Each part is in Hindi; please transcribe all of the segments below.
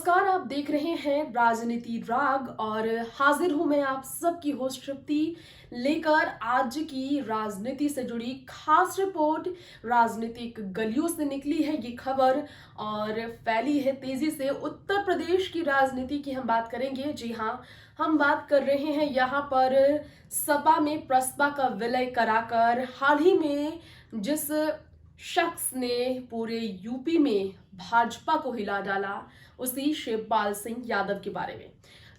नमस्कार, आप देख रहे हैं राजनीति राग और हाजिर हूं मैं आप सबकी होस्ट तृप्ति लेकर आज की राजनीति से जुड़ी खास रिपोर्ट। राजनीतिक गलियों से निकली है ये खबर और फैली है तेजी से। उत्तर प्रदेश की राजनीति की हम बात करेंगे। जी हां, हम बात कर रहे हैं यहां पर सपा में प्रसपा का विलय कराकर हाल ही में जिस शख्स ने पूरे यूपी में भाजपा को हिला डाला, उसी शिवपाल सिंह यादव के बारे में।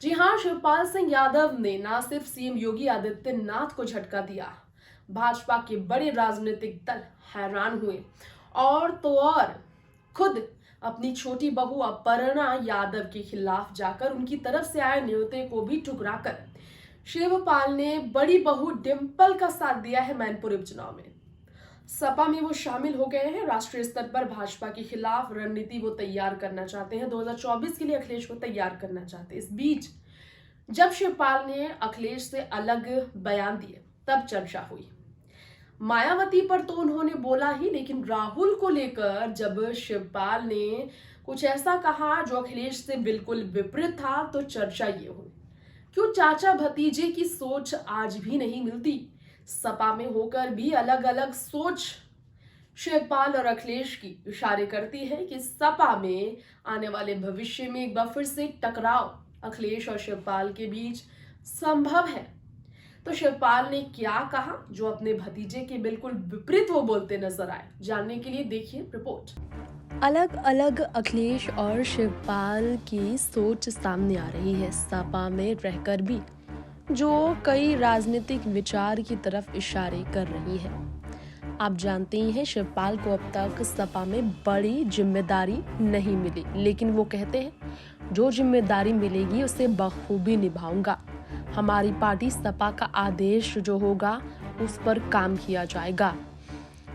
जी हां, शिवपाल सिंह यादव ने न सिर्फ सीएम योगी आदित्यनाथ को झटका दिया, भाजपा के बड़े राजनीतिक दल हैरान हुए और तो और खुद अपनी छोटी बहू अपर्णा यादव के खिलाफ जाकर उनकी तरफ से आए न्योते को भी ठुकराकर शिवपाल ने बड़ी बहू डिंपल का साथ दिया है मैनपुरी उपचुनाव में। सपा में वो शामिल हो गए हैं। राष्ट्रीय स्तर पर भाजपा के खिलाफ रणनीति वो तैयार करना चाहते हैं, 2024 के लिए अखिलेश को तैयार करना चाहते हैं। इस बीच जब शिवपाल ने अखिलेश से अलग बयान दिए तब चर्चा हुई। मायावती पर तो उन्होंने बोला ही, लेकिन राहुल को लेकर जब शिवपाल ने कुछ ऐसा कहा जो अखिलेश से बिल्कुल विपरीत था तो चर्चा ये हुई, क्यों चाचा भतीजे की सोच आज भी नहीं मिलती। सपा में होकर भी अलग अलग सोच शिवपाल और अखिलेश की इशारे करती है कि सपा में आने वाले भविष्य में एक बार फिर से टकराव अखिलेश और शिवपाल के बीच संभव है। तो शिवपाल ने क्या कहा जो अपने भतीजे के बिल्कुल विपरीत वो बोलते नजर आए, जानने के लिए देखिए रिपोर्ट। अलग अलग अखिलेश और शिवपाल की सोच सामने आ रही है, सपा में रहकर भी, जो कई राजनीतिक विचार की तरफ इशारे कर रही है। आप जानते ही हैं शिवपाल को अब तक सपा में बड़ी जिम्मेदारी नहीं मिली, लेकिन वो कहते हैं जो जिम्मेदारी मिलेगी उसे बखूबी निभाऊंगा। हमारी पार्टी सपा का आदेश जो होगा उस पर काम किया जाएगा।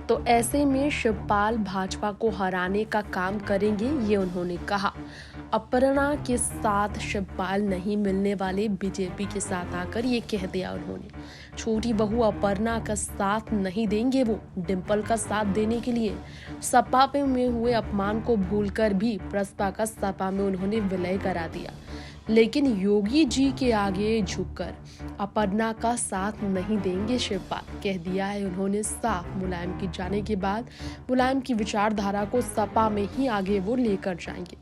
तो ऐसे में शिवपाल भाजपा को हराने का काम करेंगे, ये उन्होंने कहा। अपर्णा के साथ शिवपाल नहीं मिलने वाले, बीजेपी के साथ आकर ये कह दिया उन्होंने। छोटी बहू अपर्णा का साथ नहीं देंगे वो डिंपल का साथ देने के लिए। सपा में हुए अपमान को भूलकर भी प्रसपा का सपा में उन्होंने विलय करा दिया, लेकिन योगी जी के आगे झुककर अपर्णा का साथ नहीं देंगे शिवपाल, कह दिया है उन्होंने साफ। मुलायम के जाने के बाद मुलायम की विचारधारा को सपा में ही आगे वो लेकर जाएंगे।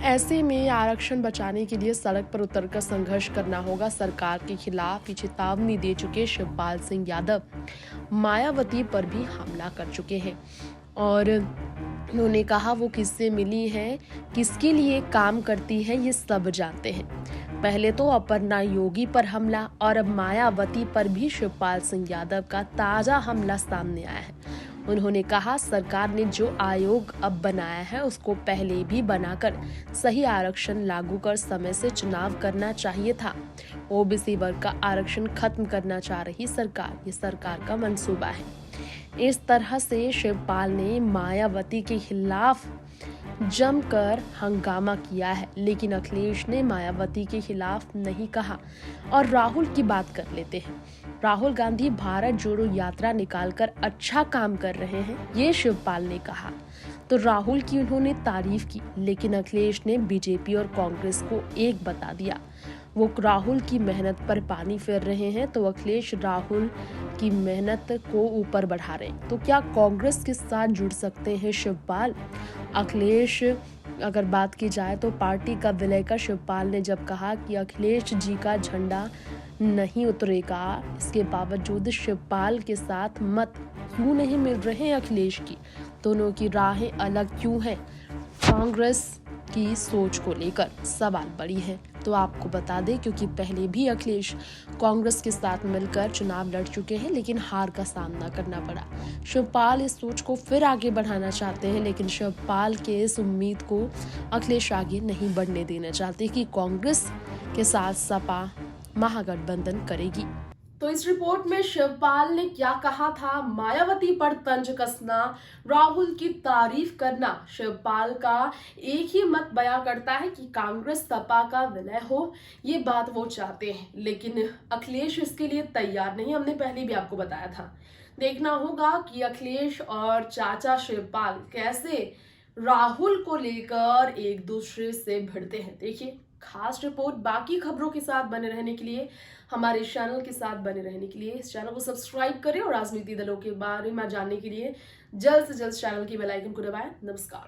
ऐसे में आरक्षण बचाने के लिए सड़क पर उतरकर संघर्ष करना होगा सरकार के खिलाफ। चेतावनी दे चुके शिवपाल सिंह यादव मायावती पर भी हमला कर चुके हैं और उन्होंने कहा वो किससे मिली है, किसके लिए काम करती है, ये सब जानते हैं। पहले तो अपर्णा योगी पर हमला और अब मायावती पर भी शिवपाल सिंह यादव का ताजा हमला सामने आया है। उन्होंने कहा सरकार ने जो आयोग अब बनाया है उसको पहले भी बनाकर सही आरक्षण लागू कर समय से चुनाव करना चाहिए था। ओबीसी वर्ग का आरक्षण खत्म करना चाह रही सरकार, ये सरकार का मंसूबा है। इस तरह से शिवपाल ने मायावती के खिलाफ जमकर हंगामा किया है, लेकिन अखिलेश ने मायावती के खिलाफ नहीं कहा। और राहुल की बात कर लेते हैं। राहुल गांधी भारत जोड़ो यात्रा निकालकर अच्छा काम कर रहे हैं, ये शिवपाल ने कहा। तो राहुल की उन्होंने तारीफ की, लेकिन अखिलेश ने बीजेपी और कांग्रेस को एक बता दिया। वो राहुल की मेहनत पर पानी फेर रहे हैं, तो अखिलेश राहुल की मेहनत को ऊपर बढ़ा रहे हैं। तो क्या कांग्रेस के साथ जुड़ सकते हैं शिवपाल? अखिलेश अगर बात की जाए तो पार्टी का विलय का शिवपाल ने जब कहा कि अखिलेश जी का झंडा नहीं उतरेगा, इसके बावजूद शिवपाल के साथ मत क्यों नहीं मिल रहे हैं अखिलेश की, दोनों की राहें अलग क्यों हैं? कांग्रेस की सोच को लेकर सवाल बड़ी है। तो आपको बता दें, क्योंकि पहले भी अखिलेश कांग्रेस के साथ मिलकर चुनाव लड़ चुके हैं, लेकिन हार का सामना करना पड़ा। शिवपाल इस सोच को फिर आगे बढ़ाना चाहते हैं, लेकिन शिवपाल के इस उम्मीद को अखिलेश आगे नहीं बढ़ने देना चाहते कि कांग्रेस के साथ सपा महागठबंधन करेगी। तो इस रिपोर्ट में शिवपाल ने क्या कहा था, मायावती पर तंज कसना, राहुल की तारीफ करना। शिवपाल का एक ही मत बयां करता है कि कांग्रेस सपा का विलय हो, ये बात वो चाहते हैं, लेकिन अखिलेश इसके लिए तैयार नहीं। हमने पहले भी आपको बताया था। देखना होगा कि अखिलेश और चाचा शिवपाल कैसे राहुल को लेकर एक दूसरे से भिड़ते हैं। देखिए खास रिपोर्ट। बाकी खबरों के साथ बने रहने के लिए, हमारे चैनल के साथ बने रहने के लिए इस चैनल को सब्सक्राइब करें और राजनीति दलों के बारे में जानने के लिए जल्द से जल्द चैनल की बेल आइकन को दबाएं। नमस्कार।